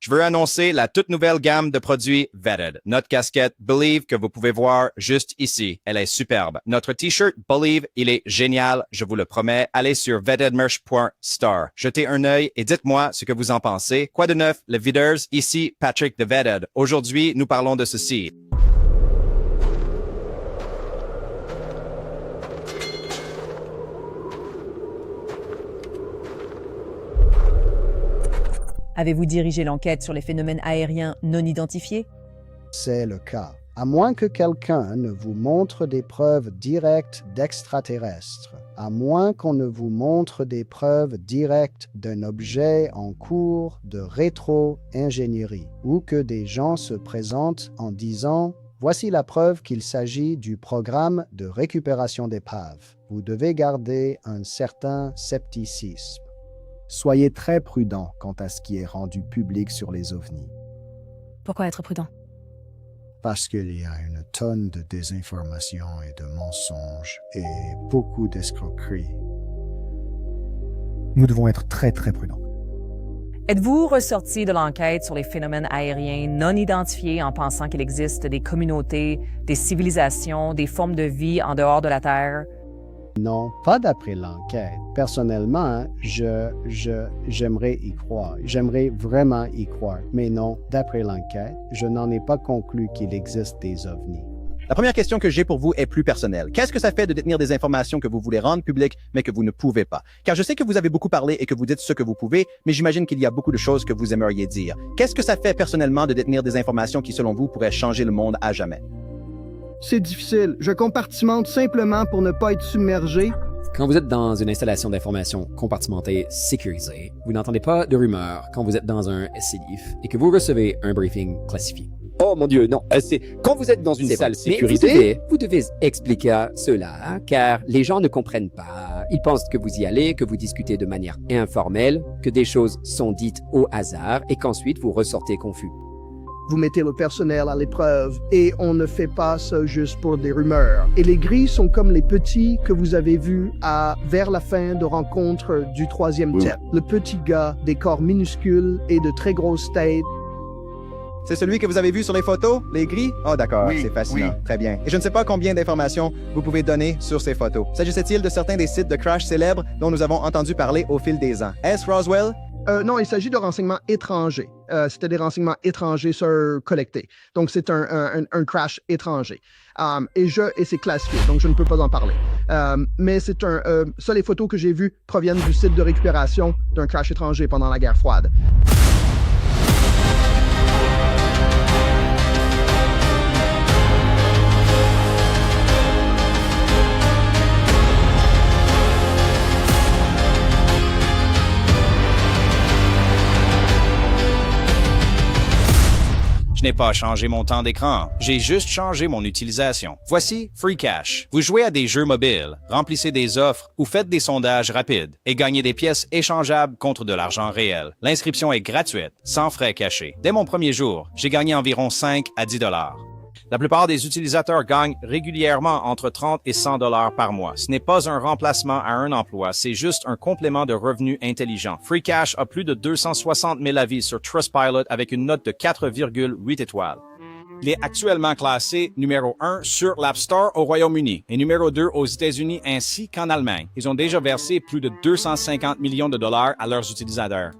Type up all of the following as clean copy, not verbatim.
Je veux annoncer la toute nouvelle gamme de produits Vetted. Notre casquette Believe que vous pouvez voir juste ici. Elle est superbe. Notre t-shirt Believe, il est génial, je vous le promets. Allez sur vettedmerch.store. Jetez un œil et dites-moi ce que vous en pensez. Quoi de neuf, les Vidders? Ici Patrick de Vetted. Aujourd'hui, nous parlons de ceci. Avez-vous dirigé l'enquête sur les phénomènes aériens non identifiés? C'est le cas. À moins que quelqu'un ne vous montre des preuves directes d'extraterrestres, à moins qu'on ne vous montre des preuves directes d'un objet en cours de rétro-ingénierie, ou que des gens se présentent en disant « Voici la preuve qu'il s'agit du programme de récupération d'épaves ». Vous devez garder un certain scepticisme. Soyez très prudent quant à ce qui est rendu public sur les ovnis. Pourquoi être prudent? Parce qu'il y a une tonne de désinformation et de mensonges et beaucoup d'escroqueries. Nous devons être très très prudents. Êtes-vous ressorti de l'enquête sur les phénomènes aériens non identifiés en pensant qu'il existe des communautés, des civilisations, des formes de vie en dehors de la Terre? Non, pas d'après l'enquête. Personnellement, j'aimerais y croire. J'aimerais vraiment y croire. Mais non, d'après l'enquête, je n'en ai pas conclu qu'il existe des ovnis. La première question que j'ai pour vous est plus personnelle. Qu'est-ce que ça fait de détenir des informations que vous voulez rendre publiques, mais que vous ne pouvez pas? Car je sais que vous avez beaucoup parlé et que vous dites ce que vous pouvez, mais j'imagine qu'il y a beaucoup de choses que vous aimeriez dire. Qu'est-ce que ça fait personnellement de détenir des informations qui, selon vous, pourraient changer le monde à jamais? C'est difficile. Je compartimente simplement pour ne pas être submergé. Quand vous êtes dans une installation d'information compartimentée sécurisée, vous n'entendez pas de rumeurs quand vous êtes dans un SCDIF et que vous recevez un briefing classifié. Oh mon Dieu, non, c'est quand vous êtes dans une salle sécurisée... Mais vous devez expliquer cela, car les gens ne comprennent pas. Ils pensent que vous y allez, que vous discutez de manière informelle, que des choses sont dites au hasard et qu'ensuite vous ressortez confus. Vous mettez le personnel à l'épreuve et on ne fait pas ça juste pour des rumeurs. Et les gris sont comme les petits que vous avez vus vers la fin de rencontre du troisième thème. Le petit gars, des corps minuscules et de très grosses têtes. C'est celui que vous avez vu sur les photos, les gris? Oh d'accord, c'est fascinant. Très bien. Et je ne sais pas combien d'informations vous pouvez donner sur ces photos. S'agissait-il de certains des sites de crash célèbres dont nous avons entendu parler au fil des ans? Est-ce Roswell? Non, il s'agit de renseignements étrangers. C'était des renseignements étrangers collectés. Donc, c'est un crash étranger. Et c'est classifié, donc je ne peux pas en parler. Mais ça, les photos que j'ai vues proviennent du site de récupération d'un crash étranger pendant la guerre froide. Je n'ai pas changé mon temps d'écran, j'ai juste changé mon utilisation. Voici Free Cash. Vous jouez à des jeux mobiles, remplissez des offres ou faites des sondages rapides et gagnez des pièces échangeables contre de l'argent réel. L'inscription est gratuite, sans frais cachés. Dès mon premier jour, j'ai gagné environ 5 à 10 $. La plupart des utilisateurs gagnent régulièrement entre 30 et 100 $ par mois. Ce n'est pas un remplacement à un emploi, c'est juste un complément de revenus intelligent. Free Cash a plus de 260 000 avis sur Trustpilot avec une note de 4,8 étoiles. Il est actuellement classé numéro 1 sur l'App Store au Royaume-Uni et numéro 2 aux États-Unis ainsi qu'en Allemagne. Ils ont déjà versé plus de 250 millions de dollars à leurs utilisateurs.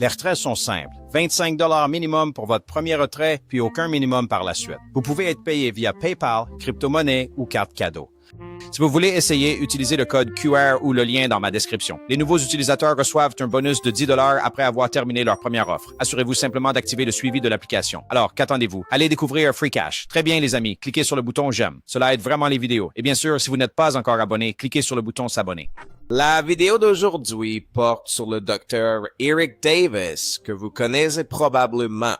Les retraits sont simples. 25 $ minimum pour votre premier retrait, puis aucun minimum par la suite. Vous pouvez être payé via PayPal, crypto-monnaie ou carte cadeau. Si vous voulez essayer, utilisez le code QR ou le lien dans ma description. Les nouveaux utilisateurs reçoivent un bonus de 10 $ après avoir terminé leur première offre. Assurez-vous simplement d'activer le suivi de l'application. Alors, qu'attendez-vous? Allez découvrir Free Cash. Très bien, les amis. Cliquez sur le bouton j'aime. Cela aide vraiment les vidéos. Et bien sûr, si vous n'êtes pas encore abonné, cliquez sur le bouton s'abonner. La vidéo d'aujourd'hui porte sur le docteur Eric Davis, que vous connaissez probablement.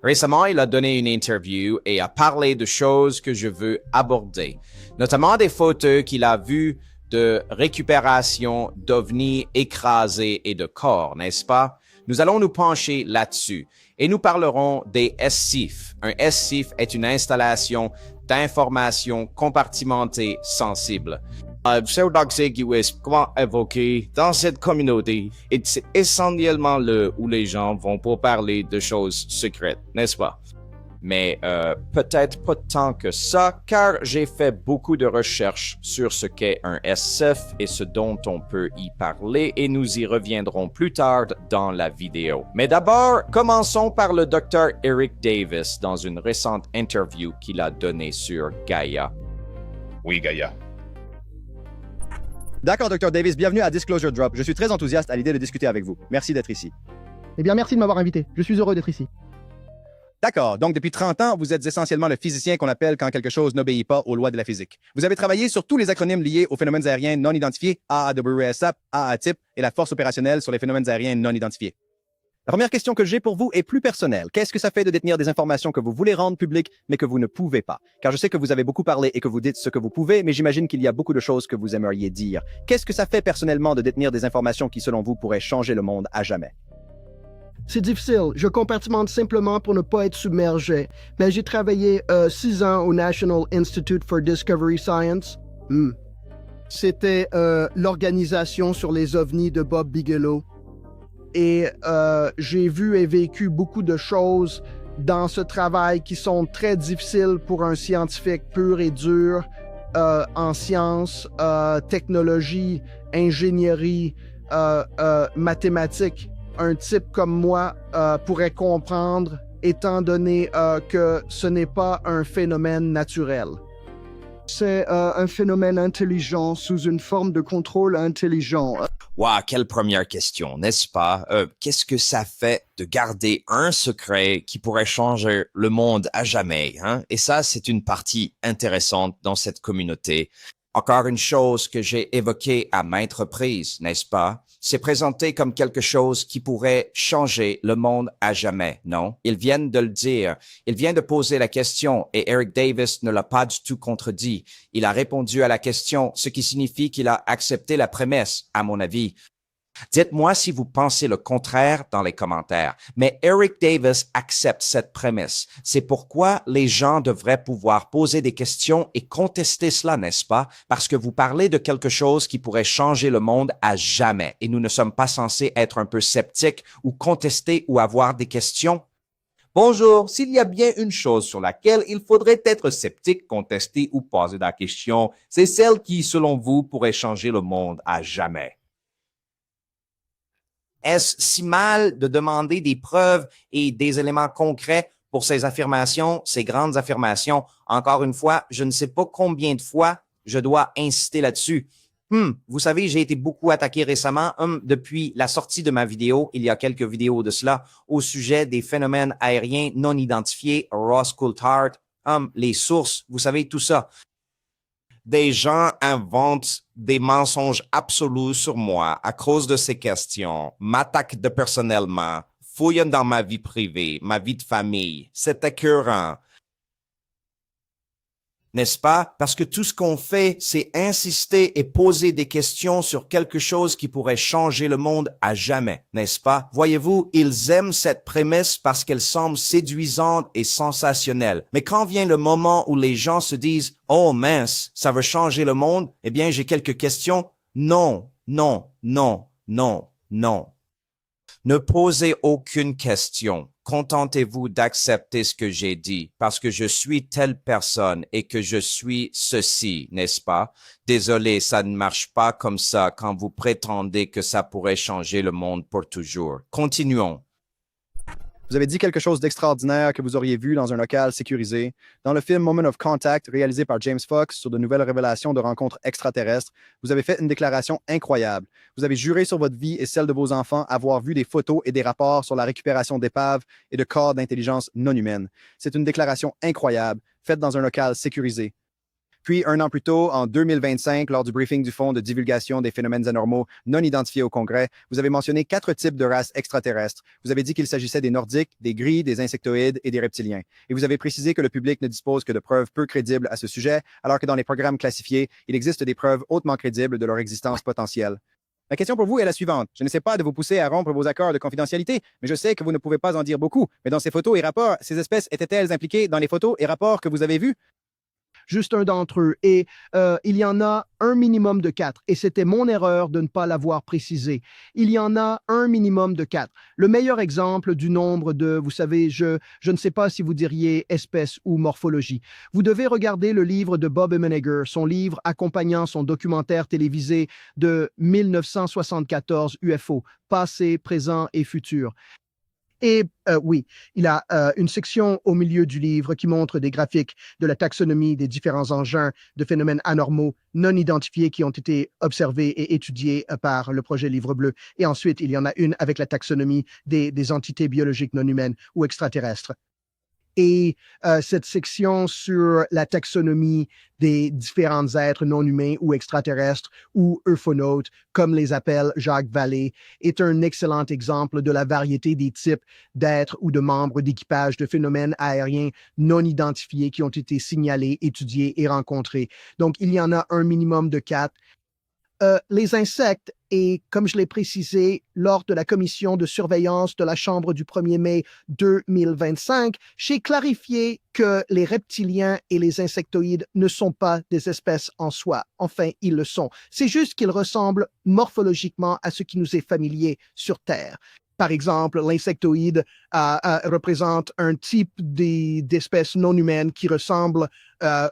Récemment, il a donné une interview et a parlé de choses que je veux aborder, notamment des photos qu'il a vues de récupération d'ovnis écrasés et de corps, n'est-ce pas? Nous allons nous pencher là-dessus et nous parlerons des SCIF. Un SCIF est une installation d'information compartimentée sensible. pseudoxique US, comment évoquer dans cette communauté, et c'est essentiellement le où les gens vont pour parler de choses secrètes, n'est-ce pas? Mais peut-être pas tant que ça, car j'ai fait beaucoup de recherches sur ce qu'est un SF et ce dont on peut y parler, et nous y reviendrons plus tard dans la vidéo. Mais d'abord, commençons par le Dr. Eric Davis dans une récente interview qu'il a donnée sur Gaia. Oui, Gaia. D'accord, Dr. Davis, bienvenue à Disclosure Drop. Je suis très enthousiaste à l'idée de discuter avec vous. Merci d'être ici. Eh bien, merci de m'avoir invité. Je suis heureux d'être ici. D'accord, donc depuis 30 ans, vous êtes essentiellement le physicien qu'on appelle quand quelque chose n'obéit pas aux lois de la physique. Vous avez travaillé sur tous les acronymes liés aux phénomènes aériens non identifiés, AAWSAP, AATIP et la force opérationnelle sur les phénomènes aériens non identifiés. La première question que j'ai pour vous est plus personnelle. Qu'est-ce que ça fait de détenir des informations que vous voulez rendre publiques, mais que vous ne pouvez pas? Car je sais que vous avez beaucoup parlé et que vous dites ce que vous pouvez, mais j'imagine qu'il y a beaucoup de choses que vous aimeriez dire. Qu'est-ce que ça fait personnellement de détenir des informations qui, selon vous, pourraient changer le monde à jamais? C'est difficile. Je compartimente simplement pour ne pas être submergé. Mais j'ai travaillé 6 ans au National Institute for Discovery Science. C'était l'organisation sur les ovnis de Bob Bigelow. Et j'ai vu et vécu beaucoup de choses dans ce travail qui sont très difficiles pour un scientifique pur et dur en sciences, technologie, ingénierie, mathématiques. Un type comme moi pourrait comprendre, étant donné que ce n'est pas un phénomène naturel. C'est un phénomène intelligent sous une forme de contrôle intelligent. Wow, quelle première question, n'est-ce pas? Qu'est-ce que ça fait de garder un secret qui pourrait changer le monde à jamais, hein? Et ça, c'est une partie intéressante dans cette communauté. Encore une chose que j'ai évoquée à maintes reprises, n'est-ce pas? C'est présenté comme quelque chose qui pourrait changer le monde à jamais, non? Ils viennent de le dire. Il vient de poser la question et Eric Davis ne l'a pas du tout contredit. Il a répondu à la question, ce qui signifie qu'il a accepté la prémisse, à mon avis. Dites-moi si vous pensez le contraire dans les commentaires. Mais Eric Davis accepte cette prémisse. C'est pourquoi les gens devraient pouvoir poser des questions et contester cela, n'est-ce pas? Parce que vous parlez de quelque chose qui pourrait changer le monde à jamais. Et nous ne sommes pas censés être un peu sceptiques ou contester ou avoir des questions. Bonjour, s'il y a bien une chose sur laquelle il faudrait être sceptique, contester ou poser la question, c'est celle qui, selon vous, pourrait changer le monde à jamais. Est-ce si mal de demander des preuves et des éléments concrets pour ces affirmations, ces grandes affirmations? Encore une fois, je ne sais pas combien de fois je dois insister là-dessus. Vous savez, j'ai été beaucoup attaqué récemment depuis la sortie de ma vidéo, il y a quelques vidéos de cela, au sujet des phénomènes aériens non identifiés, Ross Coulthard, les sources, vous savez, tout ça. Des gens inventent des mensonges absolus sur moi à cause de ces questions, m'attaquent personnellement, fouillent dans ma vie privée, ma vie de famille. C'est écœurant. N'est-ce pas? Parce que tout ce qu'on fait, c'est insister et poser des questions sur quelque chose qui pourrait changer le monde à jamais, n'est-ce pas? Voyez-vous, ils aiment cette prémisse parce qu'elle semble séduisante et sensationnelle. Mais quand vient le moment où les gens se disent « Oh mince, ça va changer le monde », eh bien, j'ai quelques questions. Non, non, non, non, non. Ne posez aucune question. Contentez-vous d'accepter ce que j'ai dit, parce que je suis telle personne et que je suis ceci, n'est-ce pas? Désolé, ça ne marche pas comme ça quand vous prétendez que ça pourrait changer le monde pour toujours. Continuons. Vous avez dit quelque chose d'extraordinaire que vous auriez vu dans un local sécurisé. Dans le film Moment of Contact, réalisé par James Fox sur de nouvelles révélations de rencontres extraterrestres, vous avez fait une déclaration incroyable. Vous avez juré sur votre vie et celle de vos enfants avoir vu des photos et des rapports sur la récupération d'épaves et de corps d'intelligence non humaine. C'est une déclaration incroyable, faite dans un local sécurisé. Puis, un an plus tôt, en 2025, lors du briefing du Fonds de divulgation des phénomènes anormaux non identifiés au Congrès, vous avez mentionné 4 types de races extraterrestres. Vous avez dit qu'il s'agissait des Nordiques, des Gris, des Insectoïdes et des Reptiliens. Et vous avez précisé que le public ne dispose que de preuves peu crédibles à ce sujet, alors que dans les programmes classifiés, il existe des preuves hautement crédibles de leur existence potentielle. Ma question pour vous est la suivante. Je n'essaie pas de vous pousser à rompre vos accords de confidentialité, mais je sais que vous ne pouvez pas en dire beaucoup. Mais dans ces photos et rapports, ces espèces étaient-elles impliquées dans les photos et rapports que vous avez vus? juste un d'entre eux. Et il y en a un minimum de 4. Et c'était mon erreur de ne pas l'avoir précisé. Il y en a un minimum de 4. Le meilleur exemple du nombre de, vous savez, je ne sais pas si vous diriez espèce ou morphologie. Vous devez regarder le livre de Bob Emenegger, son livre accompagnant son documentaire télévisé de 1974 UFO, passé, présent et futur. Et oui, il a une section au milieu du livre qui montre des graphiques de la taxonomie des différents engins de phénomènes anormaux non identifiés qui ont été observés et étudiés par le projet Livre Bleu. Et ensuite, il y en a une avec la taxonomie des entités biologiques non humaines ou extraterrestres. Et cette section sur la taxonomie des différents êtres non humains ou extraterrestres ou euphonautes, comme les appelle Jacques Vallée, est un excellent exemple de la variété des types d'êtres ou de membres d'équipage de phénomènes aériens non identifiés qui ont été signalés, étudiés et rencontrés. Donc, il y en a un minimum de 4. Les insectes, et comme je l'ai précisé lors de la commission de surveillance de la Chambre du 1er mai 2025, j'ai clarifié que les reptiliens et les insectoïdes ne sont pas des espèces en soi. Enfin, ils le sont. C'est juste qu'ils ressemblent morphologiquement à ce qui nous est familier sur Terre. Par exemple, l'insectoïde représente un type d'espèce non humaine qui ressemble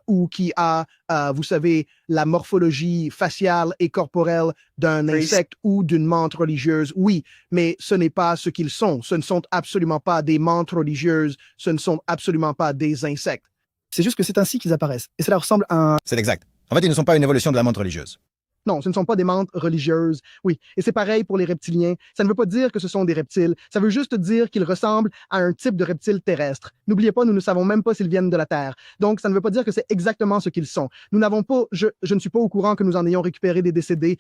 ou qui a, vous savez, la morphologie faciale et corporelle d'un insecte ou d'une menthe religieuse. Oui, mais ce n'est pas ce qu'ils sont. Ce ne sont absolument pas des menthes religieuses. Ce ne sont absolument pas des insectes. C'est juste que c'est ainsi qu'ils apparaissent. Et cela ressemble à un... C'est exact. En fait, ils ne sont pas une évolution de la menthe religieuse. Non, ce ne sont pas des menthes religieuses. Oui, et c'est pareil pour les reptiliens. Ça ne veut pas dire que ce sont des reptiles. Ça veut juste dire qu'ils ressemblent à un type de reptile terrestre. N'oubliez pas, nous ne savons même pas s'ils viennent de la Terre. Donc, ça ne veut pas dire que c'est exactement ce qu'ils sont. Nous n'avons pas, je ne suis pas au courant que nous en ayons récupéré des décédés.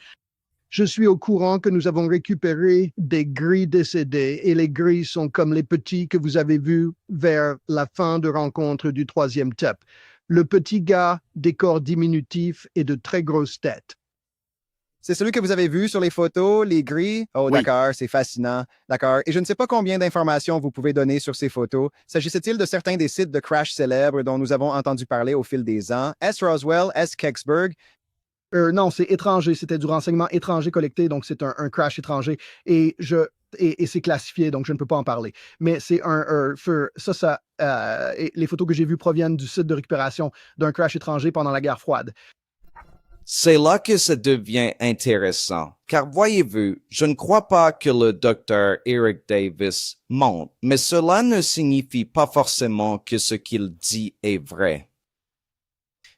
Je suis au courant que nous avons récupéré des gris décédés et les gris sont comme les petits que vous avez vus vers la fin de rencontre du 3e TEP. Le petit gars, des corps diminutifs et de très grosses têtes. C'est celui que vous avez vu sur les photos, les gris? Oh, Oui. d'accord, c'est fascinant. D'accord. Et je ne sais pas combien d'informations vous pouvez donner sur ces photos. S'agissait-il de certains des sites de crash célèbres dont nous avons entendu parler au fil des ans? Est-ce Roswell? Est-ce Kecksburg? Non, c'est étranger. C'était du renseignement étranger collecté, donc c'est un crash étranger. Et c'est classifié, donc je ne peux pas en parler. Mais c'est les photos que j'ai vues proviennent du site de récupération d'un crash étranger pendant la guerre froide. C'est là que ça devient intéressant, car voyez-vous, je ne crois pas que le docteur Eric Davis mente, mais cela ne signifie pas forcément que ce qu'il dit est vrai.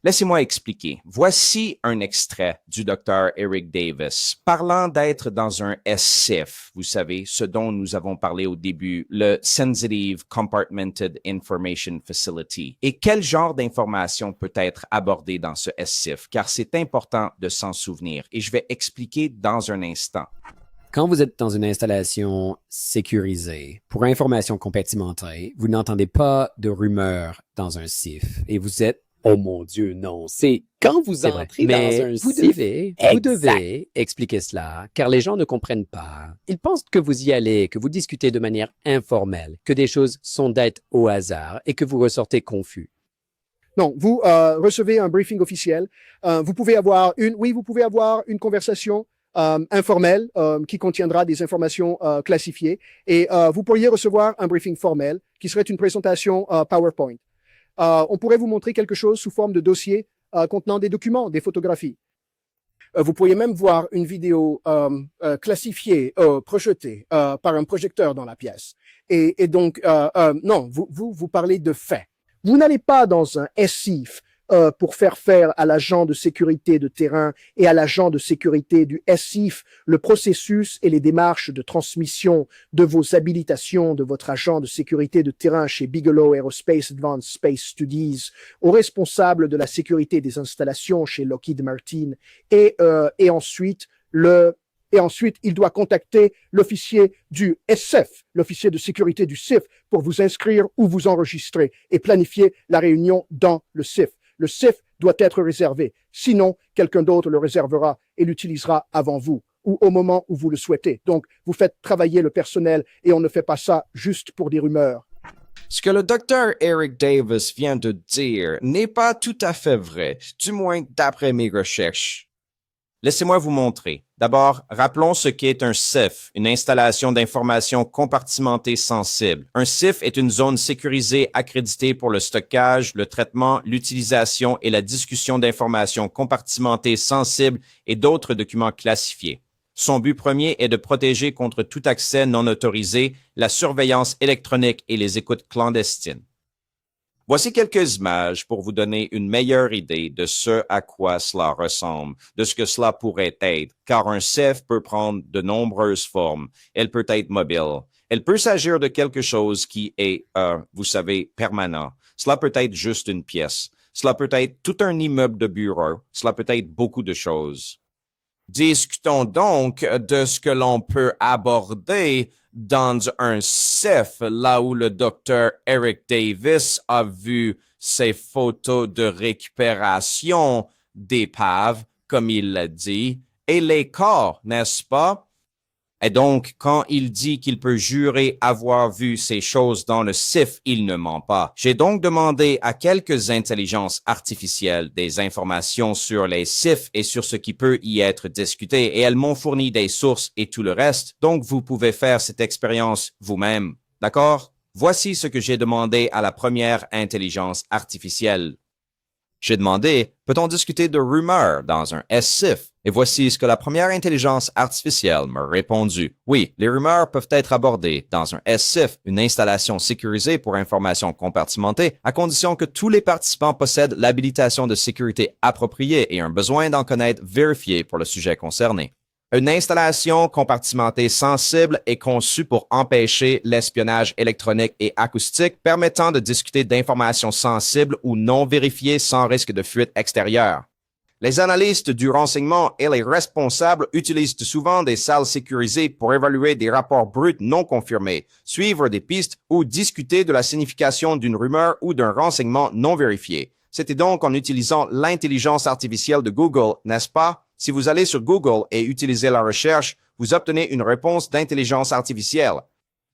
Laissez-moi expliquer. Voici un extrait du Dr. Eric Davis parlant d'être dans un SCIF, vous savez, ce dont nous avons parlé au début, le Sensitive Compartmented Information Facility. Et quel genre d'information peut être abordée dans ce SCIF, car c'est important de s'en souvenir. Et je vais expliquer dans un instant. Quand vous êtes dans une installation sécurisée, pour information compartimentée, vous n'entendez pas de rumeurs dans un SIF et vous êtes Oh mon Dieu, non. C'est quand vous entrez dans un vous site. devez expliquer cela, car les gens ne comprennent pas. Ils pensent que vous y allez, que vous discutez de manière informelle, que des choses sont dites au hasard et que vous ressortez confus. Non, vous recevez un briefing officiel. Vous pouvez avoir une conversation informelle qui contiendra des informations classifiées. Et vous pourriez recevoir un briefing formel qui serait une présentation PowerPoint. On pourrait vous montrer quelque chose sous forme de dossier contenant des documents, des photographies. Vous pourriez même voir une vidéo classifiée, projetée par un projecteur dans la pièce. Et donc, non, vous parlez de faits. Vous n'allez pas dans un SIF pour faire à l'agent de sécurité de terrain et à l'agent de sécurité du SIF le processus et les démarches de transmission de vos habilitations de votre agent de sécurité de terrain chez Bigelow Aerospace Advanced Space Studies au responsable de la sécurité des installations chez Lockheed Martin et ensuite il doit contacter l'officier du SIF, l'officier de sécurité du SIF, pour vous inscrire ou vous enregistrer et planifier la réunion dans le SIF. Le SIF doit être réservé. Sinon, quelqu'un d'autre le réservera et l'utilisera avant vous ou au moment où vous le souhaitez. Donc, vous faites travailler le personnel et on ne fait pas ça juste pour des rumeurs. Ce que le docteur Eric Davis vient de dire n'est pas tout à fait vrai, du moins d'après mes recherches. Laissez-moi vous montrer. D'abord, rappelons ce qu'est un CIF, une installation d'information compartimentée sensible. Un CIF est une zone sécurisée accréditée pour le stockage, le traitement, l'utilisation et la discussion d'informations compartimentées sensibles et d'autres documents classifiés. Son but premier est de protéger contre tout accès non autorisé, la surveillance électronique et les écoutes clandestines. Voici quelques images pour vous donner une meilleure idée de ce à quoi cela ressemble, de ce que cela pourrait être, car un CIF peut prendre de nombreuses formes. Elle peut être mobile. Elle peut s'agir de quelque chose qui est, vous savez, permanent. Cela peut être juste une pièce. Cela peut être tout un immeuble de bureau. Cela peut être beaucoup de choses. Discutons donc de ce que l'on peut aborder dans un CIF, là où le docteur Eric Davis a vu ces photos de récupération d'épaves, comme il l'a dit, et les corps, n'est-ce pas? Et donc, quand il dit qu'il peut jurer avoir vu ces choses dans le CIF, il ne ment pas. J'ai donc demandé à quelques intelligences artificielles des informations sur les CIF et sur ce qui peut y être discuté, et elles m'ont fourni des sources et tout le reste, donc vous pouvez faire cette expérience vous-même. D'accord? Voici ce que j'ai demandé à la première intelligence artificielle. J'ai demandé, peut-on discuter de rumeurs dans un SCIF? Et voici ce que la première intelligence artificielle m'a répondu. Oui, les rumeurs peuvent être abordées dans un SCIF, une installation sécurisée pour informations compartimentées, à condition que tous les participants possèdent l'habilitation de sécurité appropriée et un besoin d'en connaître vérifié pour le sujet concerné. Une installation compartimentée sensible est conçue pour empêcher l'espionnage électronique et acoustique permettant de discuter d'informations sensibles ou non vérifiées sans risque de fuite extérieure. Les analystes du renseignement et les responsables utilisent souvent des salles sécurisées pour évaluer des rapports bruts non confirmés, suivre des pistes ou discuter de la signification d'une rumeur ou d'un renseignement non vérifié. C'était donc en utilisant l'intelligence artificielle de Google, n'est-ce pas? Si vous allez sur Google et utilisez la recherche, vous obtenez une réponse d'intelligence artificielle.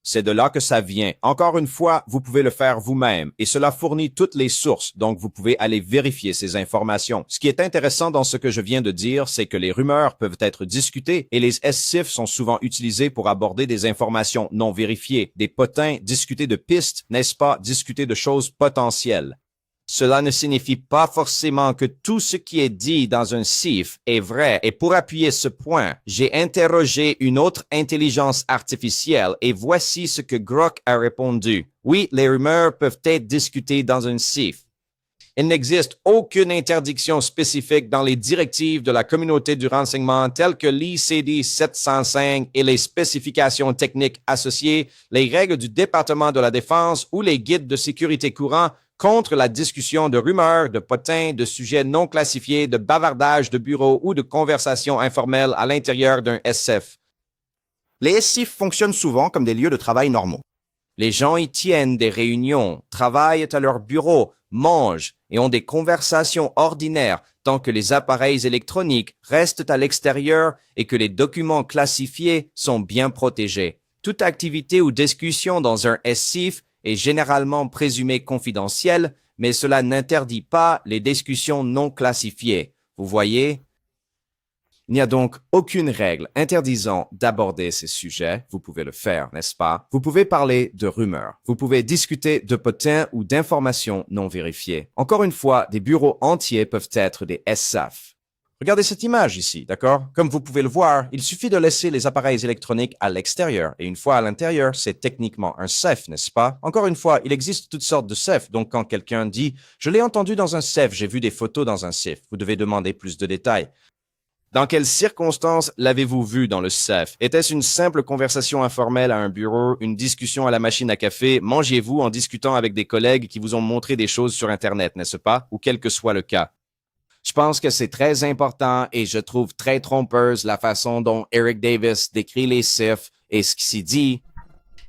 C'est de là que ça vient. Encore une fois, vous pouvez le faire vous-même et cela fournit toutes les sources, donc vous pouvez aller vérifier ces informations. Ce qui est intéressant dans ce que je viens de dire, c'est que les rumeurs peuvent être discutées et les SCIF sont souvent utilisés pour aborder des informations non vérifiées, des potins, discuter de pistes, n'est-ce pas, discuter de choses potentielles. Cela ne signifie pas forcément que tout ce qui est dit dans un CIF est vrai. Et pour appuyer ce point, j'ai interrogé une autre intelligence artificielle et voici ce que Grok a répondu. Oui, les rumeurs peuvent être discutées dans un CIF. Il n'existe aucune interdiction spécifique dans les directives de la communauté du renseignement telles que l'ICD 705 et les spécifications techniques associées, les règles du département de la défense ou les guides de sécurité courants contre la discussion de rumeurs, de potins, de sujets non classifiés, de bavardage de bureau ou de conversations informelles à l'intérieur d'un SCIF. Les SCIF fonctionnent souvent comme des lieux de travail normaux. Les gens y tiennent des réunions, travaillent à leur bureau, mangent et ont des conversations ordinaires tant que les appareils électroniques restent à l'extérieur et que les documents classifiés sont bien protégés. Toute activité ou discussion dans un SCIF est généralement présumée confidentielle, mais cela n'interdit pas les discussions non classifiées. Vous voyez? Il n'y a donc aucune règle interdisant d'aborder ces sujets. Vous pouvez le faire, n'est-ce pas? Vous pouvez parler de rumeurs. Vous pouvez discuter de potins ou d'informations non vérifiées. Encore une fois, des bureaux entiers peuvent être des SCIF. Regardez cette image ici, d'accord? Comme vous pouvez le voir, il suffit de laisser les appareils électroniques à l'extérieur. Et une fois à l'intérieur, c'est techniquement un CIF, n'est-ce pas? Encore une fois, il existe toutes sortes de CIF. Donc, quand quelqu'un dit « Je l'ai entendu dans un CIF, j'ai vu des photos dans un CIF », vous devez demander plus de détails. Dans quelles circonstances l'avez-vous vu dans le CIF? Était-ce une simple conversation informelle à un bureau, une discussion à la machine à café? Mangez-vous en discutant avec des collègues qui vous ont montré des choses sur Internet, n'est-ce pas? Ou quel que soit le cas. Je pense que c'est très important et je trouve très trompeuse la façon dont Eric Davis décrit les CIF et ce qui s'y dit.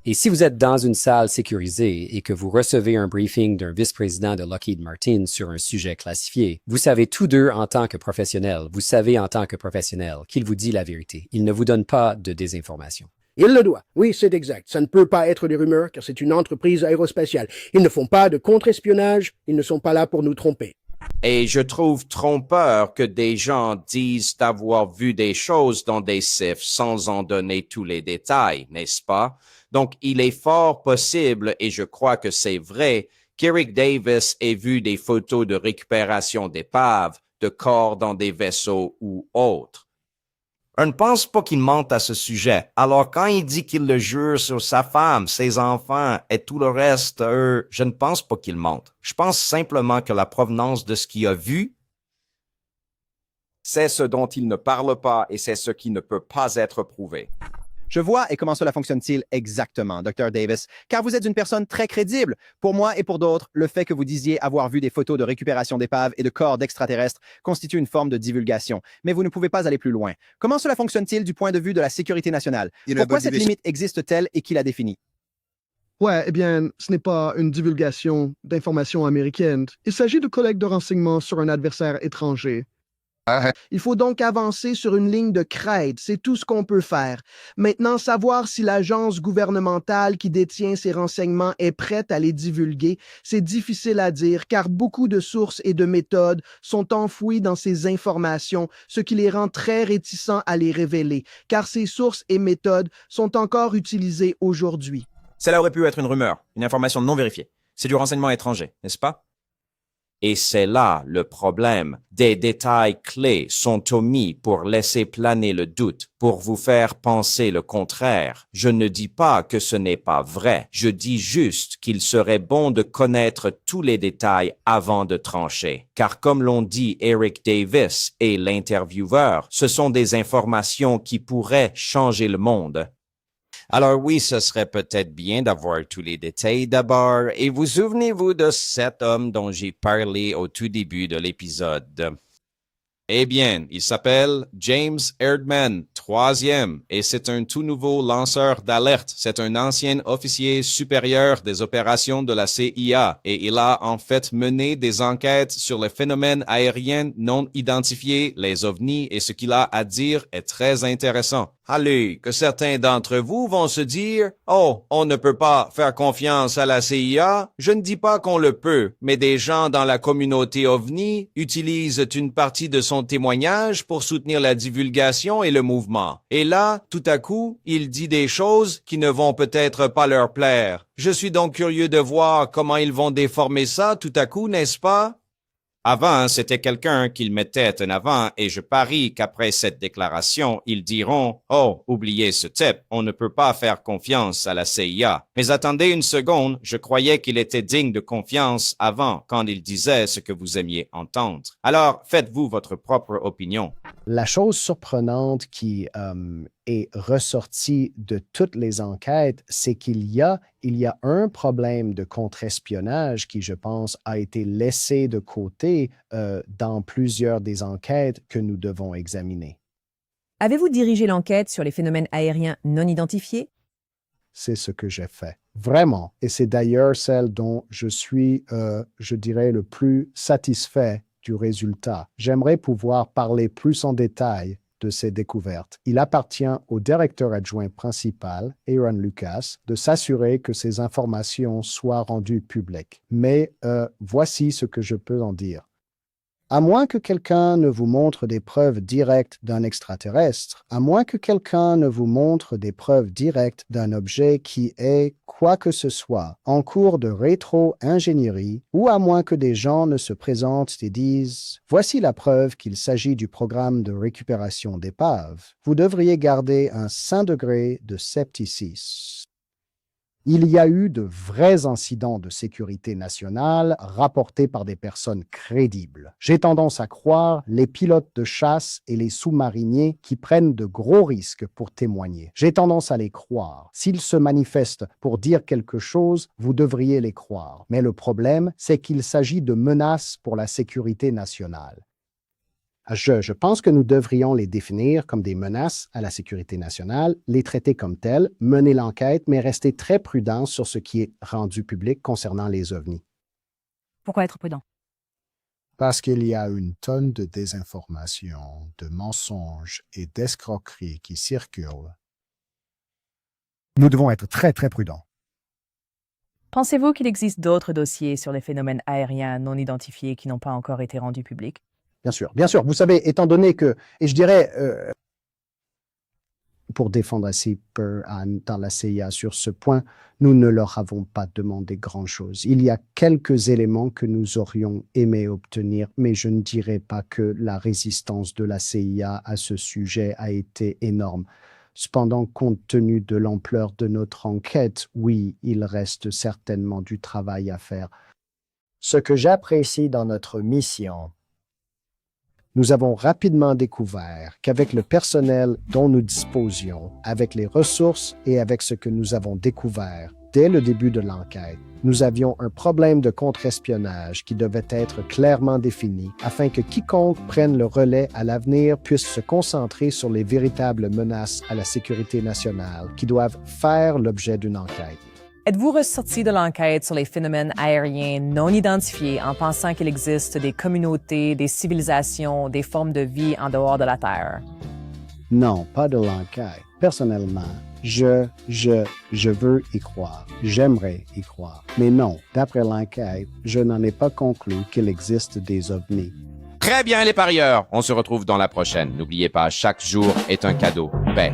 Et si vous êtes dans une salle sécurisée et que vous recevez un briefing d'un vice-président de Lockheed Martin sur un sujet classifié, vous savez tous deux en tant que professionnels, vous savez en tant que professionnel qu'il vous dit la vérité. Il ne vous donne pas de désinformation. Il le doit. Oui, c'est exact. Ça ne peut pas être des rumeurs, car c'est une entreprise aérospatiale. Ils ne font pas de contre-espionnage. Ils ne sont pas là pour nous tromper. Et je trouve trompeur que des gens disent avoir vu des choses dans des CIF sans en donner tous les détails, n'est-ce pas? Donc, il est fort possible, et je crois que c'est vrai, qu'Eric Davis ait vu des photos de récupération d'épaves, de corps dans des vaisseaux ou autres. On ne pense pas qu'il mente à ce sujet. Alors quand il dit qu'il le jure sur sa femme, ses enfants et tout le reste, je ne pense pas qu'il mente. Je pense simplement que la provenance de ce qu'il a vu, C'est ce dont il ne parle pas et c'est ce qui ne peut pas être prouvé. Je vois et comment cela fonctionne-t-il exactement, Dr. Davis, car vous êtes une personne très crédible. Pour moi et pour d'autres, le fait que vous disiez avoir vu des photos de récupération d'épaves et de corps d'extraterrestres constitue une forme de divulgation, mais vous ne pouvez pas aller plus loin. Comment cela fonctionne-t-il du point de vue de la sécurité nationale? Pourquoi cette limite existe-t-elle et qui la définit? Ouais, eh bien, ce n'est pas une divulgation d'informations américaines. Il s'agit de collecte de renseignements sur un adversaire étranger. Il faut donc avancer sur une ligne de crête, c'est tout ce qu'on peut faire. Maintenant, savoir si l'agence gouvernementale qui détient ces renseignements est prête à les divulguer, c'est difficile à dire car beaucoup de sources et de méthodes sont enfouies dans ces informations, ce qui les rend très réticents à les révéler, car ces sources et méthodes sont encore utilisées aujourd'hui. Cela aurait pu être une rumeur, une information non vérifiée. C'est du renseignement étranger, n'est-ce pas? et c'est là le problème. Des détails clés sont omis pour laisser planer le doute, pour vous faire penser le contraire. Je ne dis pas que ce n'est pas vrai. Je dis juste qu'il serait bon de connaître tous les détails avant de trancher. Car comme l'ont dit Eric Davis et l'intervieweur, ce sont des informations qui pourraient changer le monde. Alors oui, ce serait peut-être bien d'avoir tous les détails d'abord. Et vous souvenez-vous de cet homme dont j'ai parlé au tout début de l'épisode? Eh bien, il s'appelle James Erdman, 3e, et c'est un tout nouveau lanceur d'alerte. C'est un ancien officier supérieur des opérations de la CIA, et il a en fait mené des enquêtes sur les phénomènes aériens non identifiés, les ovnis, et ce qu'il a à dire est très intéressant. Allez, que certains d'entre vous vont se dire « Oh, on ne peut pas faire confiance à la CIA ». Je ne dis pas qu'on le peut, mais des gens dans la communauté OVNI utilisent une partie de son témoignage pour soutenir la divulgation et le mouvement. Et là, tout à coup, il dit des choses qui ne vont peut-être pas leur plaire. Je suis donc curieux de voir comment ils vont déformer ça tout à coup, n'est-ce pas? Avant, c'était quelqu'un qu'ils mettaient en avant et je parie qu'après cette déclaration, ils diront « Oh, oubliez ce type, on ne peut pas faire confiance à la CIA. » Mais attendez une seconde, je croyais qu'il était digne de confiance avant quand il disait ce que vous aimiez entendre. Alors, faites-vous votre propre opinion. La chose surprenante qui est ressortie de toutes les enquêtes, c'est qu'il y a un problème de contre-espionnage qui, je pense, a été laissé de côté dans plusieurs des enquêtes que nous devons examiner. Avez-vous dirigé l'enquête sur les phénomènes aériens non identifiés? C'est ce que j'ai fait. Vraiment. Et c'est d'ailleurs celle dont je suis, je dirais, le plus satisfait du résultat. J'aimerais pouvoir parler plus en détail de ces découvertes. Il appartient au directeur adjoint principal, Aaron Lucas, de s'assurer que ces informations soient rendues publiques. Mais voici ce que je peux en dire. À moins que quelqu'un ne vous montre des preuves directes d'un extraterrestre, à moins que quelqu'un ne vous montre des preuves directes d'un objet qui est, quoi que ce soit, en cours de rétro-ingénierie, ou à moins que des gens ne se présentent et disent « Voici la preuve qu'il s'agit du programme de récupération d'épaves », vous devriez garder un saint degré de scepticisme. Il y a eu de vrais incidents de sécurité nationale rapportés par des personnes crédibles. J'ai tendance à croire les pilotes de chasse et les sous-mariniers qui prennent de gros risques pour témoigner. J'ai tendance à les croire. S'ils se manifestent pour dire quelque chose, vous devriez les croire. Mais le problème, c'est qu'il s'agit de menaces pour la sécurité nationale. Je pense que nous devrions les définir comme des menaces à la sécurité nationale, les traiter comme telles, mener l'enquête, mais rester très prudent sur ce qui est rendu public concernant les ovnis. Pourquoi être prudent? Parce qu'il y a une tonne de désinformation, de mensonges et d'escroqueries qui circulent. Nous devons être très, très prudents. Pensez-vous qu'il existe d'autres dossiers sur les phénomènes aériens non identifiés qui n'ont pas encore été rendus publics? Bien sûr, bien sûr. Vous savez, étant donné que, et je dirais, pour défendre assez peu dans la CIA sur ce point, nous ne leur avons pas demandé grand-chose. Il y a quelques éléments que nous aurions aimé obtenir, mais je ne dirais pas que la résistance de la CIA à ce sujet a été énorme. Cependant, compte tenu de l'ampleur de notre enquête, oui, il reste certainement du travail à faire. Ce que j'apprécie dans notre mission, nous avons rapidement découvert qu'avec le personnel dont nous disposions, avec les ressources et avec ce que nous avons découvert dès le début de l'enquête, nous avions un problème de contre-espionnage qui devait être clairement défini afin que quiconque prenne le relais à l'avenir puisse se concentrer sur les véritables menaces à la sécurité nationale qui doivent faire l'objet d'une enquête. Êtes-vous ressorti de l'enquête sur les phénomènes aériens non identifiés en pensant qu'il existe des communautés, des civilisations, des formes de vie en dehors de la Terre? Non, pas de l'enquête. Personnellement, je veux y croire. J'aimerais y croire. Mais non, d'après l'enquête, je n'en ai pas conclu qu'il existe des ovnis. Très bien les parieurs, on se retrouve dans la prochaine. N'oubliez pas, chaque jour est un cadeau. Paix.